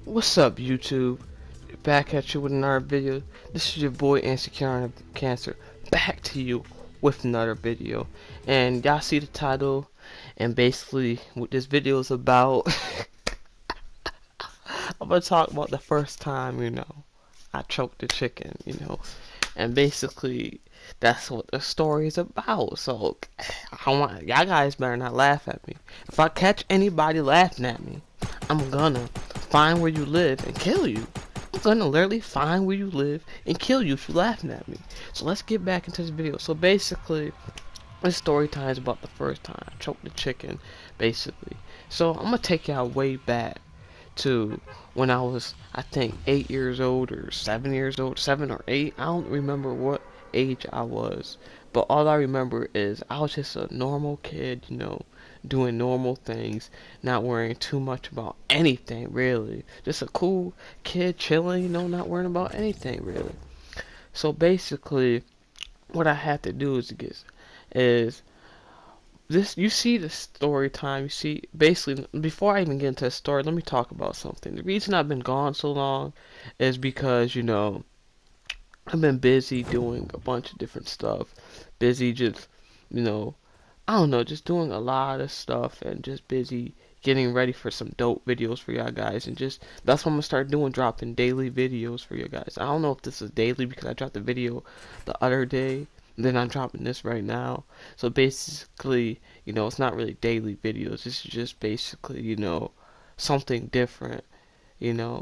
What's up, YouTube? Back at you with another video. This is your boy Insecure Cancer. Back to you with another video. And y'all see the title, and basically what this video is about. I'm gonna talk about the first time, I choked the chicken. And basically that's what the story is about. So I want y'all guys better not laugh at me. If I catch anybody laughing at me, I'm gonna find where you live and kill you. I'm gonna literally find where you live and kill you if you're laughing at me. So let's get back into this video. So basically, this story time is about the first time I choked the chicken, basically. So I'm gonna take y'all way back to when I was, I think, 8 years old or 7 years old, 7 or 8. I don't remember what age I was, but all I remember is I was just a normal kid, doing normal things, not worrying too much about anything really. Just a cool kid chilling, not worrying about anything really. So basically, what I had to do is this. You see the story time. You see, basically, before I even get into the story, let me talk about something. The reason I've been gone so long is because I've been busy doing a bunch of different stuff. Busy just, you know, I don't know, just doing a lot of stuff and just busy getting ready for some dope videos for y'all guys. And just, that's what I'm gonna start doing, dropping daily videos for you guys. I don't know if this is daily because I dropped the video the other day. Then I'm dropping this right now. So basically, it's not really daily videos. This is just basically, something different,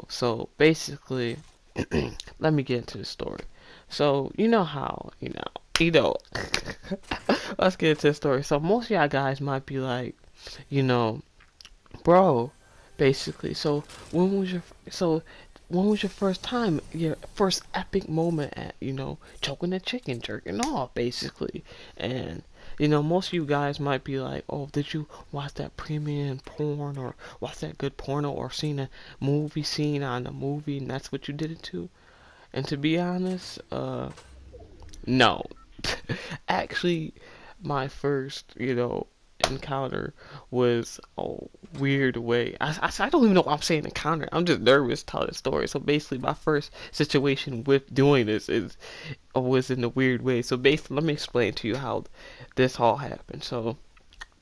So basically, let me get into the story. So you know how, you know. Let's get into the story. So most of y'all guys might be like, you know, bro, basically. So when was your first time, your first epic moment at, choking the chicken, jerking off, basically? And most of you guys might be like, oh, did you watch that premium porn or watch that good porno or seen a movie scene on a movie and that's what you did it to? And to be honest, no. Actually, my first, encounter was a weird way. I don't even know why I'm saying encounter. I'm just nervous telling the story. So basically, my first situation with doing this was in a weird way. So basically, let me explain to you how this all happened. So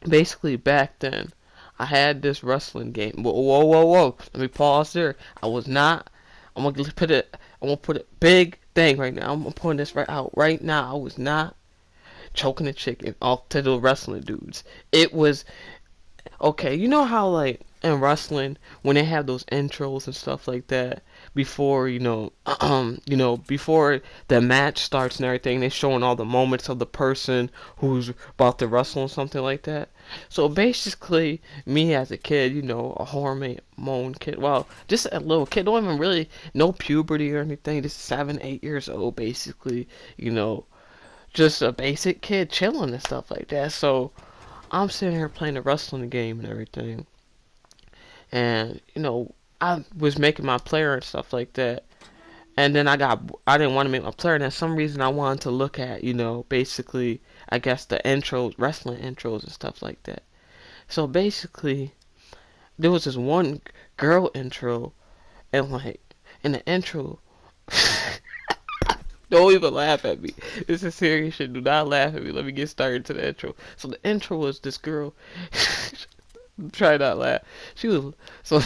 basically, back then, I had this wrestling game. Whoa, whoa, whoa, whoa. Let me pause there. I was not. I'm gonna put it. I'm gonna put a big thing right now. I'm putting this right out right now. I was not choking the chicken off to the wrestling dudes. It was okay. You know how like in wrestling when they have those intros and stuff like that before before the match starts and everything, they're showing all the moments of the person who's about to wrestle and something like that. So basically, me as a kid, a hormone kid, well, just a little kid, don't even really know puberty or anything, just 7, 8 years old, basically, you know, just a basic kid chilling and stuff like that. So I'm sitting here playing the wrestling game and everything, and I was making my player and stuff like that. And then I didn't want to make my player, and for some reason I wanted to look at, basically, I guess the intros, wrestling intros and stuff like that. So basically, there was this one girl intro, and like in the intro, don't even laugh at me. This is serious shit. Do not laugh at me. Let me get started to the intro. So the intro was this girl. Try not laugh. She was so.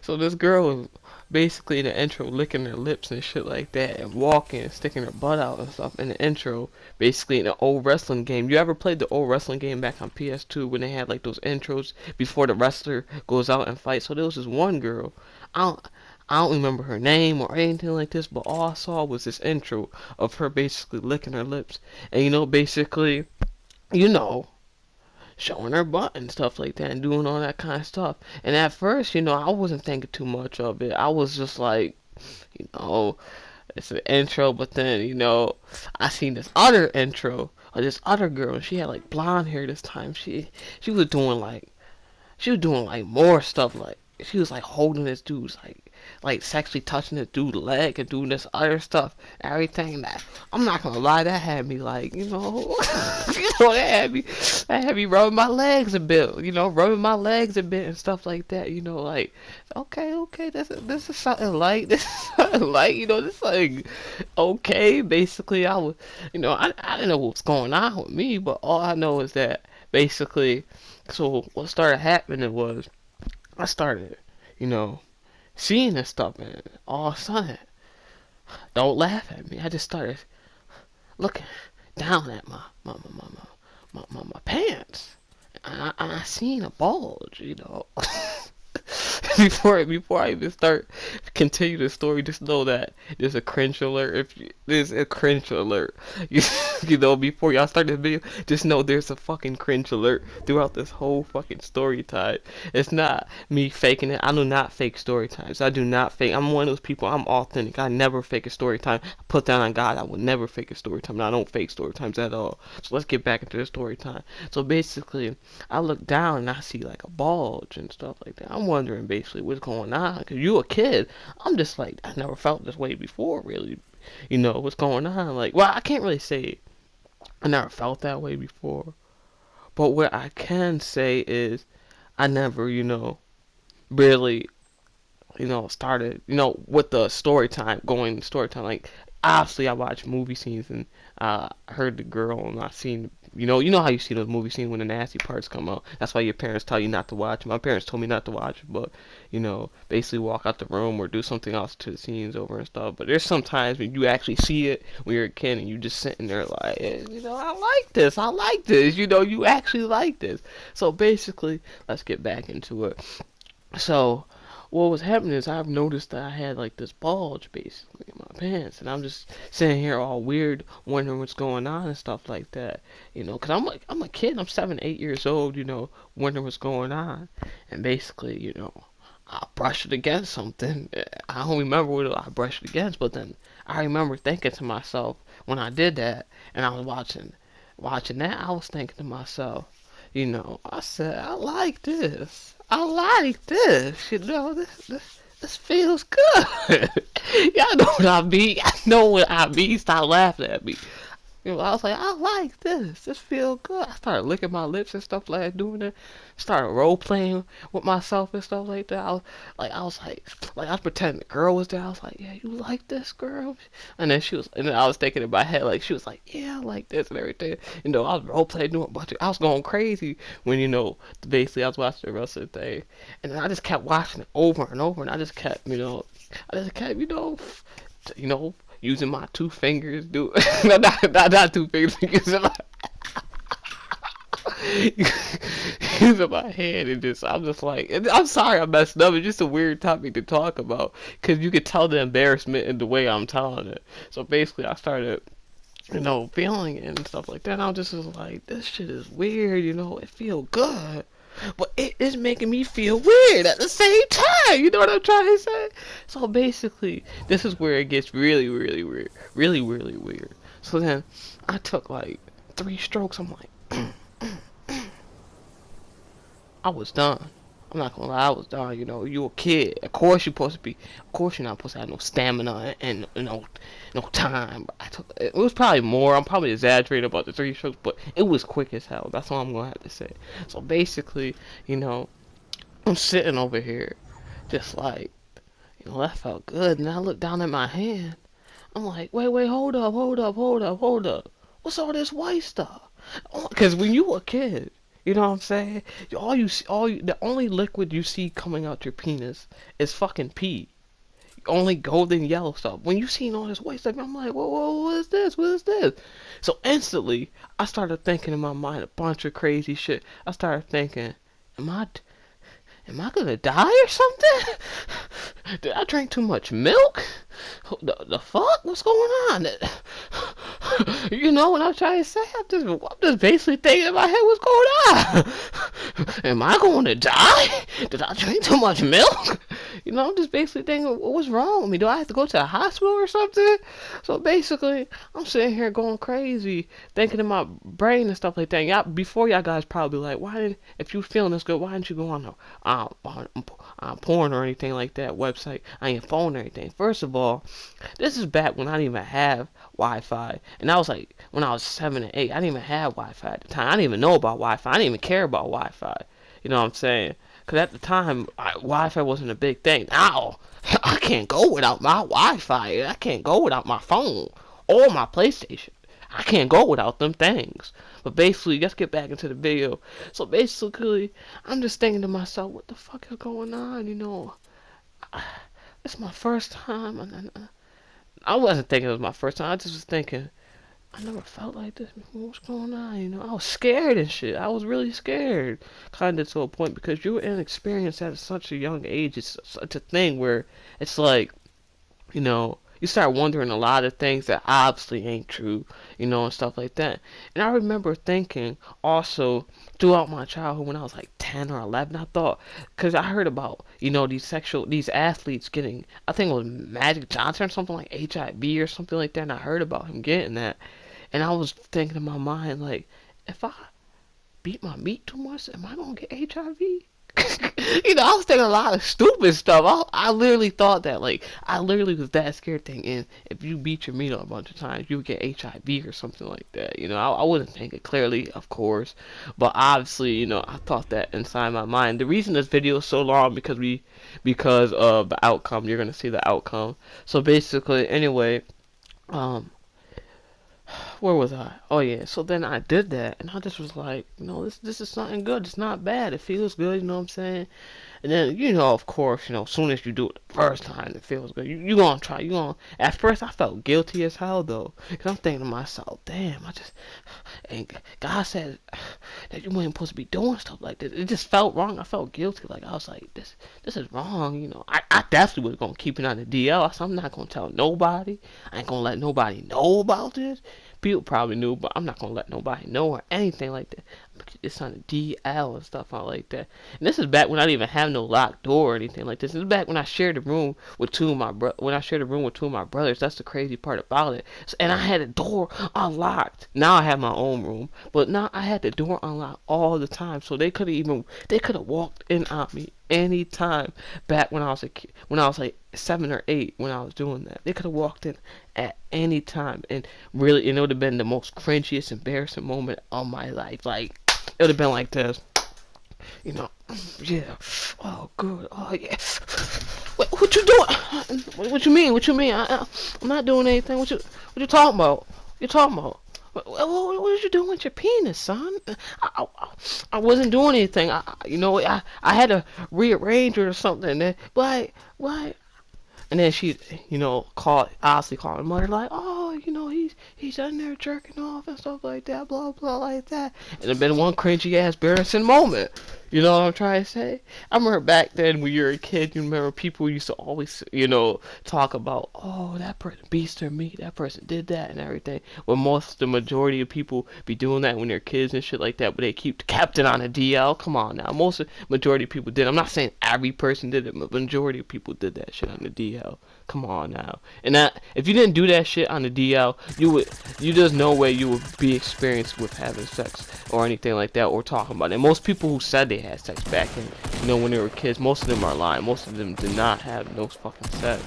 So this girl was basically in the intro licking her lips and shit like that, and walking and sticking her butt out and stuff in the intro. Basically in an old wrestling game. You ever played the old wrestling game back on PS2 when they had like those intros before the wrestler goes out and fights? So there was this one girl. I don't, I don't remember her name or anything like this, but all I saw was this intro of her basically licking her lips. And basically, you know, showing her butt and stuff like that and doing all that kind of stuff. And at first, I wasn't thinking too much of it. I was just like, you know, it's an intro, but then, I seen this other intro of this other girl. She had like blonde hair this time. She was doing like more stuff like she was like holding this dude's like sexually touching this dude's leg and doing this other stuff, everything that I'm not gonna lie, that had me like, that had me rubbing my legs a bit, rubbing my legs a bit and stuff like that, like okay, this is something like this is something like, this like okay, basically I was, I didn't know what was going on with me, but all I know is that basically, so what started happening was I started, you know, seeing this stuff, and all of a sudden, don't laugh at me. I just started looking down at my pants, and I seen a bulge. Before I even start continue the story, just know that there's a cringe alert. If there's a cringe alert, before y'all start this video, just know there's a fucking cringe alert throughout this whole fucking story time. It's not me faking it. I do not fake story times. I do not fake. I'm one of those people. I'm authentic. I never fake a story time. I put that on God. I will never fake a story time. And I don't fake story times at all. So let's get back into the story time. So basically, I look down and I see like a bulge and stuff like that. I'm wondering basically what's going on. Because you a kid. I'm just like, I never felt this way before, really. What's going on. Like, well, I can't really say I never felt that way before. But what I can say is I never, really, started, with the story time, going story time. Like, obviously, I watched movie scenes and heard the girl and I seen, how you see those movie scenes when the nasty parts come out. That's why your parents tell you not to watch. My parents told me not to watch, but, basically walk out the room or do something else to the scenes over and stuff. But there's some times when you actually see it when you're a kid and you just sitting there like, I like this. You actually like this. So basically, let's get back into it. So, what was happening is I've noticed that I had like this bulge basically in my pants, and I'm just sitting here all weird, wondering what's going on and stuff like that, because I'm a kid, I'm 7, 8 years old, wondering what's going on, and basically, I brushed it against something. I don't remember what I brushed it against, but then I remember thinking to myself when I did that, and I was watching that, I was thinking to myself, I said, I like this. I like this. This feels good. Y'all know what I mean. I know what I mean. Stop laughing at me. I was like, I like this. This feels good. I started licking my lips and stuff like that, doing it. Started role playing with myself and stuff like that. I was pretending the girl was there. I was like, yeah, you like this, girl? And then I was thinking in my head, like, she was like, yeah, I like this and everything. I was role playing, doing a bunch of, I was going crazy when, basically I was watching the rest of the thing. And then I just kept watching it over and over, and I just kept, using my 2 fingers, dude. not 2 fingers, using my hand and I'm just like, I'm sorry I messed up. It's just a weird topic to talk about because you could tell the embarrassment in the way I'm telling it. So basically, I started, feeling it and stuff like that. And I was just like, this shit is weird, it feel good. But it is making me feel weird at the same time. You know what I'm trying to say? So basically, this is where it gets really, really weird. Really, really weird. So then, I took like 3 strokes. I'm like, I was done. I'm not gonna lie, I was done. You a kid. Of course you're supposed to be. Of course you're not supposed to have no stamina and no time. But it was probably more. I'm probably exaggerating about the 3 strokes, but it was quick as hell. That's all I'm gonna have to say. So basically, I'm sitting over here, just like, that felt good. And I look down at my hand. I'm like, wait, hold up. What's all this white stuff? Because when you were a kid. You know what I'm saying? The only liquid you see coming out your penis is fucking pee. Only golden yellow stuff. When you seen all this white stuff, I'm like, whoa, what is this? What is this? So instantly, I started thinking in my mind a bunch of crazy shit. I started thinking, am I gonna die or something? Did I drink too much milk? The fuck? What's going on? What I'm trying to say? I'm just basically thinking in my head what's going on. Am I going to die? Did I drink too much milk? I'm just basically thinking, what's wrong with me? Do I have to go to a hospital or something? So basically, I'm sitting here going crazy, thinking in my brain and stuff like that. Before y'all guys probably like, if you feeling this good, why didn't you go on porn or anything like that website on your phone or anything. First of all, this is back when I didn't even have Wi-Fi, and I was like when I was 7 and 8. I didn't even have Wi-Fi at the time. I didn't even know about Wi-Fi. I didn't even care about Wi-Fi. You know what I'm saying? Because at the time, Wi-Fi wasn't a big thing. Now, I can't go without my Wi-Fi. I can't go without my phone or my PlayStation. I can't go without them things. But basically, let's get back into the video. So basically, I'm just thinking to myself, what the fuck is going on? You know, it's my first time. And I wasn't thinking it was my first time. I just was thinking, I never felt like this before. What's going on? You know, I was scared and shit. I was really scared, kind of to a point, because you were inexperienced at such a young age. It's such a thing where it's like, you know, you start wondering a lot of things that obviously ain't true, you know, and stuff like that. And I remember thinking also throughout my childhood when I was like 10 or 11, I thought, because I heard about, you know, these athletes getting, I think it was Magic Johnson or something like HIV or something like that, and I heard about him getting that. And I was thinking in my mind, like, if I beat my meat too much, am I gonna get HIV? You know, I was thinking a lot of stupid stuff. I literally thought that, like, I literally was that scared thinking if you beat your meat up a bunch of times, you would get HIV or something like that. You know, I wasn't thinking clearly, of course, but obviously, you know, I thought that inside my mind. The reason this video is so long because of the outcome. You're gonna see the outcome. So basically, anyway, um, where was I? Oh yeah. So then I did that, and I just was like, you know, this is something good. It's not bad. It feels good. You know what I'm saying? And then, you know, of course, you know, as soon as you do it the first time, it feels good. You gonna try. You gonna. At first, I felt guilty as hell though, cause I'm thinking to myself, damn, I just. And God said that you weren't supposed to be doing stuff like this. It just felt wrong. I felt guilty. Like I was like, this is wrong. You know, I definitely was gonna keep it on the DL. So I'm not gonna tell nobody. I ain't gonna let nobody know about this. People probably knew, but I'm not gonna let nobody know or anything like that. It's on the DL and stuff out like that. And this is back when I didn't even have no locked door or anything like this. This is back when I shared a room with when I shared a room with two of my brothers. That's the crazy part about it. And I had a door unlocked. Now I have my own room, but now I had the door unlocked all the time, so they could have walked in on me anytime. Back when I was a kid, when I was like 7 or 8, when I was doing that, they could have walked in at any time, and really, it would have been the most cringiest, embarrassing moment of my life. Like, it would have been like this, you know. Yeah. Oh, good. Oh, yeah. What you doing? What you mean? What you mean? I'm not doing anything. What you talking about? You talking about? What did you do with your penis, son? I wasn't doing anything. You know, I had to rearrange it or something. Why? And then she, you know, obviously called her mother, like, oh, you know, he's in there jerking off and stuff like that, blah blah like that. And it been one cringy ass embarrassing moment. You know what I'm trying to say? I remember back then when you were a kid, you remember people used to always, you know, talk about, oh, that person beats their meat, that person did that and everything. Well, the majority of people be doing that when they're kids and shit like that, but they keep the captain on a DL. Come on now, majority of people did. I'm not saying every person did it, but majority of people did that shit on the DL. Come on now. And that, if you didn't do that shit on the DL, there's no way you would be experienced with having sex or anything like that, or talking about it. And most people who said they had sex back in, you know, when they were kids, most of them are lying. Most of them did not have no fucking sex.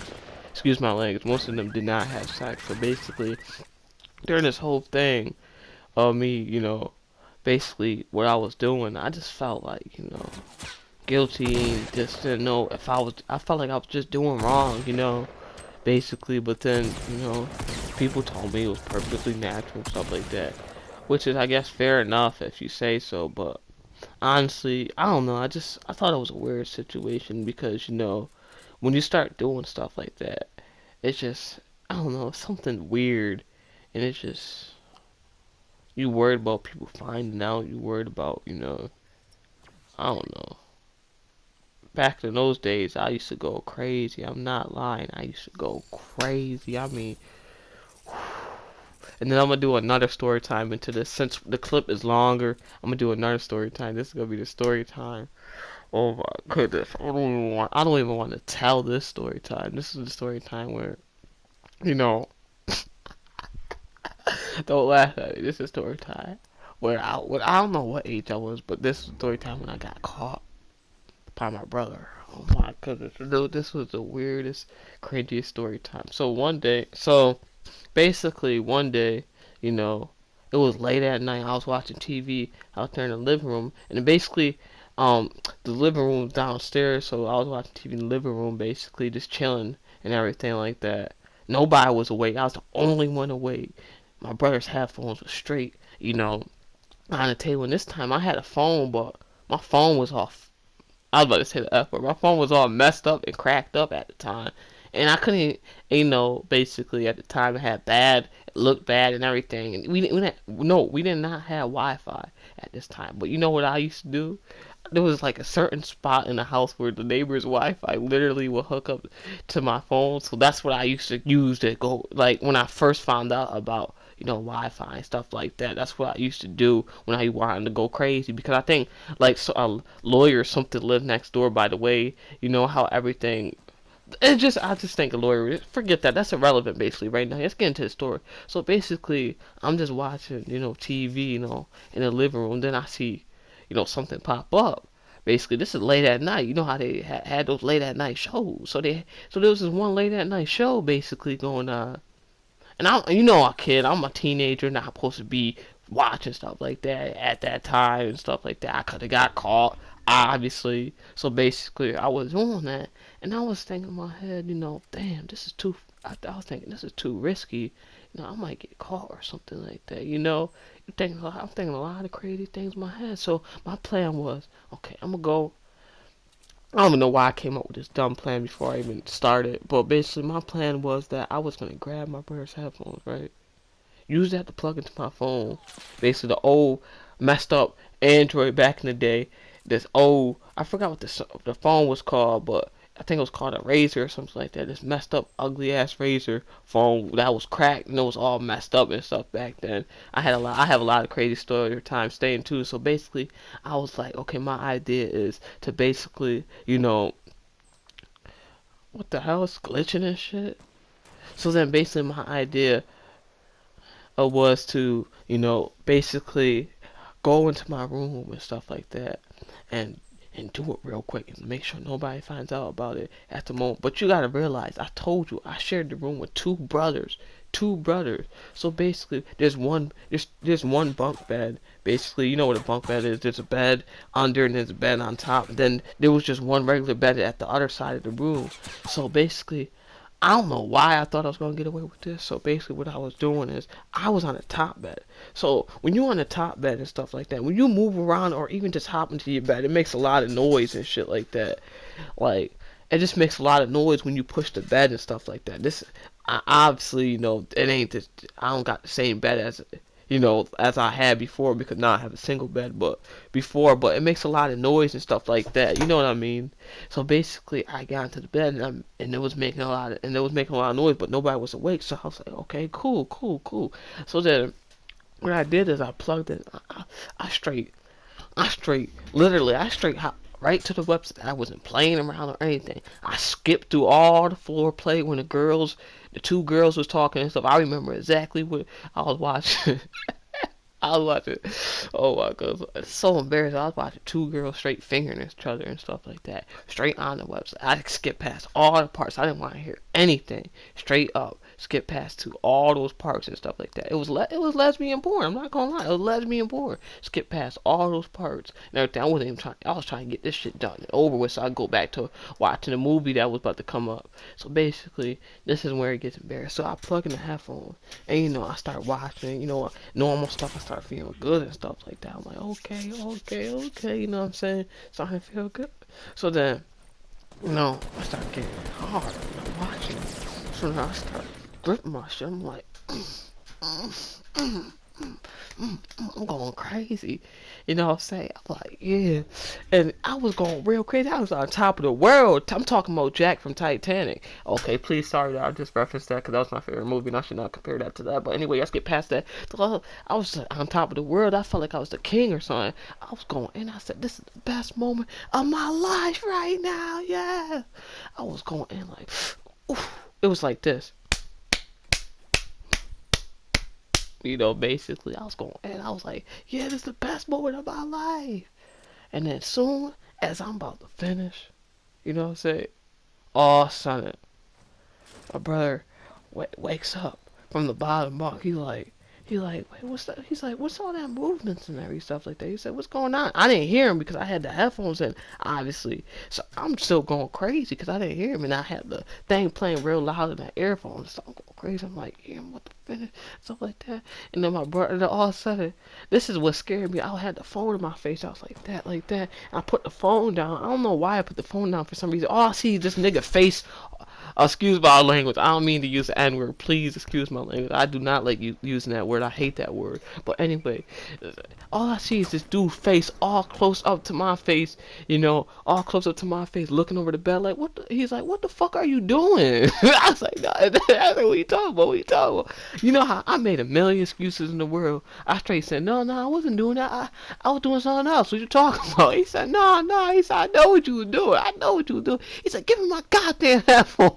Excuse my language. Most of them did not have sex. So basically, during this whole thing of me, you know, basically what I was doing, I just felt like, you know, guilty and just didn't know if I felt like I was just doing wrong, you know, basically. But then, you know, people told me it was perfectly natural and stuff like that, which is, I guess, fair enough if you say so. But honestly, I don't know. I thought it was a weird situation because, you know, when you start doing stuff like that, it's just, I don't know, something weird, and it's just, you worried about people finding out. You worried about, you know, I don't know. Back in those days, I used to go crazy. I'm not lying. I used to go crazy. I mean, and then I'm gonna do another story time into this. Since the clip is longer, I'm gonna do another story time. This is gonna be the story time. Oh my goodness. I don't even want to tell this story time. This is the story time where, you know, don't laugh at me. This is story time where I don't know what age I was, but this is story time when I got caught by my brother. Oh my Cause this was the weirdest, craziest story time. So basically one day, you know, it was late at night. I was watching TV out there in the living room, and basically, um, the living room was downstairs, so I was watching TV in the living room, basically just chilling and everything like that. Nobody was awake. I was the only one awake. My brother's headphones were straight, on the table. And this time I had a phone, but my phone was off. I was about to say the F word. My phone was all messed up and cracked up at the time. And I couldn't, basically at the time it had bad, it looked bad and everything. And we did not have Wi-Fi at this time. But you know what I used to do? There was like a certain spot in the house where the neighbor's Wi-Fi literally would hook up to my phone. So that's what I used to use to go, like when I first found out about, Wi-Fi and stuff like that. That's what I used to do when I wanted to go crazy, because I think like so, a lawyer or something lived next door. By the way, you know how everything. I just think a lawyer. Forget that. That's irrelevant, basically, right now. Let's get into the story. So basically, I'm just watching, TV, in the living room. Then I see, something pop up. Basically, this is late at night. You know how they had those late at night shows. So there was this one late at night show basically going on. And a kid. I'm a teenager, not supposed to be watching stuff like that at that time and stuff like that. I could have got caught, obviously. So basically, I was doing that, and I was thinking in my head, damn, this is too. I was thinking this is too risky. I might get caught or something like that. I'm thinking a lot of crazy things in my head. So my plan was, okay, I'm gonna go. I don't even know why I came up with this dumb plan before I even started, but basically my plan was that I was gonna grab my brother's headphones, right? Use that to plug into my phone. Basically the old messed up Android back in the day. This old, I forgot what the phone was called, but I think it was called a Razor or something like that. This messed up, ugly ass Razor phone that was cracked and it was all messed up and stuff back then. I have a lot of crazy story time staying too. So basically, I was like, okay, my idea is to basically, what the hell is glitching and shit. So then basically my idea was to, basically go into my room and stuff like that, and do it real quick and make sure nobody finds out about it at the moment. But you gotta realize, I told you I shared the room with two brothers. Two brothers. So basically, there's one bunk bed. Basically, you know what a bunk bed is. There's a bed under and there's a bed on top. Then there was just one regular bed at the other side of the room. So basically, I don't know why I thought I was gonna get away with this. So basically, what I was doing is I was on the top bed. So when you're on the top bed and stuff like that, when you move around or even just hop into your bed, it makes a lot of noise and shit like that. Like, it just makes a lot of noise when you push the bed and stuff like that. Obviously, it ain't this. I don't got the same bed as I had before, because now I have a single bed, but it makes a lot of noise and stuff like that. You know what I mean? So basically, I got into the bed, and it was making a lot of noise, but nobody was awake. So I was like, okay, cool, cool, cool. So then what I did is I plugged in. I straight, literally, right to the website. I wasn't playing around or anything. I skipped through all the floor play when the two girls was talking and stuff. I remember exactly what I was watching. I was watching. Oh my god, it's so embarrassing. I was watching two girls straight fingering each other and stuff like that, straight on the website. I skipped past all the parts. I didn't want to hear anything. Straight up, skip past to all those parts and stuff like that. It was lesbian porn. I'm not gonna lie, it was lesbian porn. Skip past all those parts and everything. I wasn't even trying. I was trying to get this shit done and over with, so I go back to watching the movie that was about to come up. So basically, this is where it gets embarrassing. So I plug in the headphones and I start watching. Normal stuff. I start feeling good and stuff like that. I'm like, okay, okay, okay. You know what I'm saying? Starting to feel good. So then, I start getting hard. I'm watching. So now I start gripping my shit. I'm like, I'm going crazy. You know what I'm saying? I'm like, yeah. And I was going real crazy. I was on top of the world. I'm talking about Jack from Titanic. Okay, please, sorry that I just referenced that because that was my favorite movie and I should not compare that to that. But anyway, let's get past that. So I was on top of the world. I felt like I was the king or something. I was going, and I said, this is the best moment of my life right now. Yeah. I was going in like, oof. It was like this. Basically, I was going, and I was like, yeah, this is the best moment of my life. And then soon as I'm about to finish, You know what I'm saying? All sudden, my brother wakes up from the bottom bunk. He like, wait, what's that? He's like, what's all that movements and every stuff like that? He said, what's going on? I didn't hear him because I had the headphones in, obviously. So I'm still going crazy because I didn't hear him, and I had the thing playing real loud in the earphones. So I'm going crazy. I'm like, yeah, what the finish, stuff like that. And then my brother, then all of a sudden, this is what scared me. I had the phone in my face. I was like that, like that. And I put the phone down. I don't know why I put the phone down for some reason. All I see is this nigga face. Excuse my language. I don't mean to use the N word. Please excuse my language. I do not like you using that word. I hate that word. But anyway, all I see is this dude's face all close up to my face. You know, all close up to my face, looking over the bed like, what? He's like, what the fuck are you doing? I was like, nah, what are you talking about? What are you talking about? You know how I made a million excuses in the world. I straight said, no, I wasn't doing that. I was doing something else. What you talking about? He said, no. He said, I know what you were doing. I know what you were doing. He said, give me my goddamn headphones.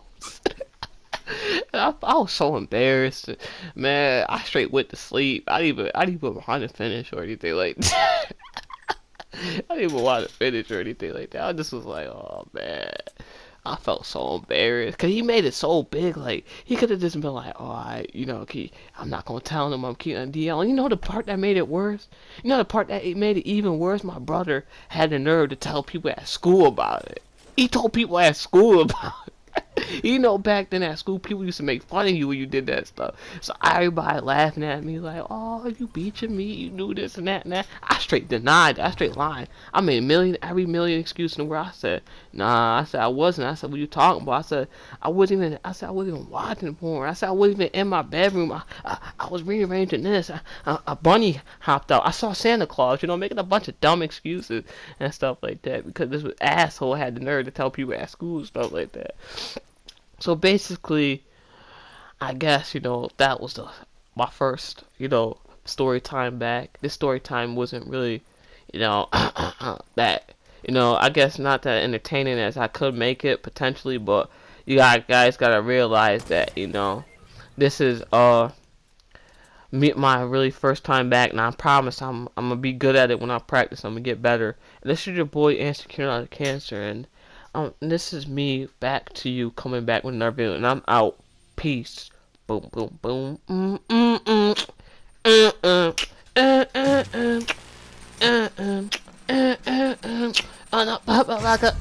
I was so embarrassed, man. I straight went to sleep. I didn't even want to finish or anything like that. I didn't even want to finish or anything like that. I just was like, oh man. I felt so embarrassed because he made it so big. Like he could have just been like, "Oh, I'm not gonna tell him I'm keeping on DL." And you know the part that made it worse? You know the part that it made it even worse? My brother had the nerve to tell people at school about it. He told people at school about it. You know, back then at school, people used to make fun of you when you did that stuff. So everybody laughing at me like, "Oh, you beat your meat, you do this and that and that." I straight denied. I straight lied. I made every million excuse in the world. I said, "Nah." I said I wasn't. I said, "What you talking about?" I said I wasn't even. I said I wasn't even watching porn. I said I wasn't even in my bedroom. I was rearranging this. A bunny hopped out. I saw Santa Claus. You know, making a bunch of dumb excuses and stuff like that because this asshole had the nerve to tell people at school stuff like that. So basically, I guess, that was my first, story time back. This story time wasn't really, that, I guess not that entertaining as I could make it potentially, but guys gotta realize that, this is my really first time back, and I promise I'm gonna be good at it when I practice. I'm gonna get better. And this is your boy Insecure Out of Cancer, and this is me back to you, coming back with another video, and I'm out. Peace. Boom, boom, boom. On a papa like a